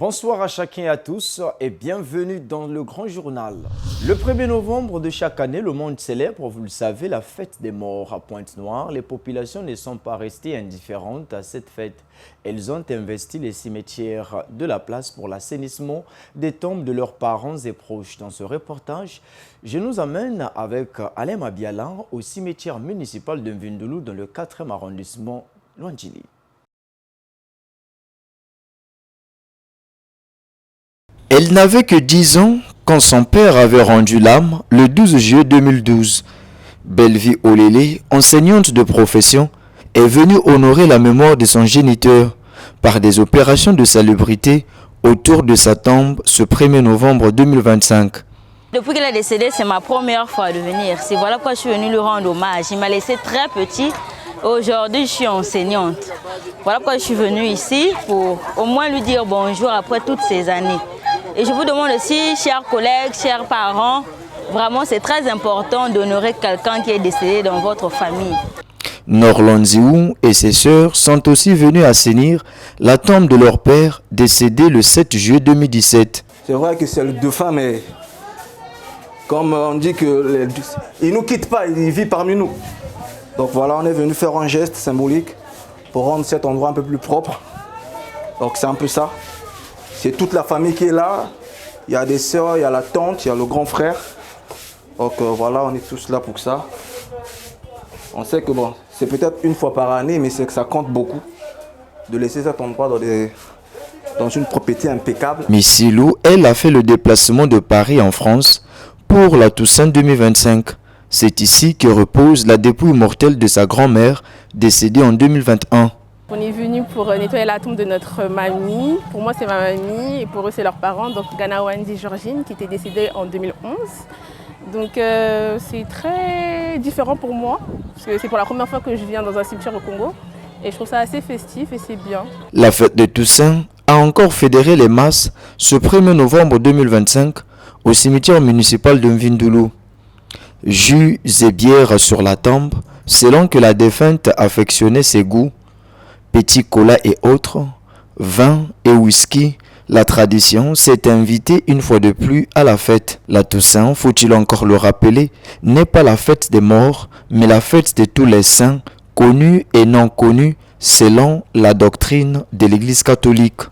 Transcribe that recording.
Bonsoir à chacun et à tous et bienvenue dans le Grand Journal. Le 1er novembre de chaque année, le monde célèbre, vous le savez, la fête des morts à Pointe-Noire. Les populations ne sont pas restées indifférentes à cette fête. Elles ont investi les cimetières de la place pour l'assainissement des tombes de leurs parents et proches. Dans ce reportage, je nous amène avec Alain Mabiala au cimetière municipal de Mvindulu dans le 4e arrondissement Lwandjili. Elle n'avait que 10 ans quand son père avait rendu l'âme le 12 juillet 2012. Bellevie Olélé, enseignante de profession, est venue honorer la mémoire de son géniteur par des opérations de salubrité autour de sa tombe ce 1er novembre 2025. Depuis qu'il est décédé, c'est ma première fois de venir. C'est voilà pourquoi je suis venue lui rendre hommage. Il m'a laissé très petit. Aujourd'hui, je suis enseignante. Voilà pourquoi je suis venue ici pour au moins lui dire bonjour après toutes ces années. Et je vous demande aussi, chers collègues, chers parents, vraiment c'est très important d'honorer quelqu'un qui est décédé dans votre famille. Norlan Ziou et ses sœurs sont aussi venus assainir la tombe de leur père décédé le 7 juillet 2017. C'est vrai que c'est le défunt, mais comme on dit qu'il ne nous quitte pas, il vit parmi nous. Donc voilà, on est venu faire un geste symbolique pour rendre cet endroit un peu plus propre. Donc c'est un peu ça. C'est toute la famille qui est là. Il y a des sœurs, il y a la tante, il y a le grand frère. Donc voilà, on est tous là pour ça. On sait que bon, c'est peut-être une fois par année, mais c'est que ça compte beaucoup de laisser cet endroit dans une propriété impeccable. Missilou, elle a fait le déplacement de Paris en France pour la Toussaint 2025. C'est ici que repose la dépouille mortelle de sa grand-mère décédée en 2021. On est venu pour nettoyer la tombe de notre mamie. Pour moi, c'est ma mamie et pour eux, c'est leurs parents. Donc, Ganawandi Georgine, qui était décédée en 2011. Donc, c'est très différent pour moi, parce que c'est pour la première fois que je viens dans un cimetière au Congo. Et je trouve ça assez festif et c'est bien. La fête de Toussaint a encore fédéré les masses ce 1er novembre 2025 au cimetière municipal de Mvindulu. Jus et bière sur la tombe, selon que la défunte affectionnait ses goûts. Petit cola et autres, vin et whisky, la tradition s'est invitée une fois de plus à la fête. La Toussaint, faut-il encore le rappeler, n'est pas la fête des morts, mais la fête de tous les saints, connus et non connus, selon la doctrine de l'Église catholique.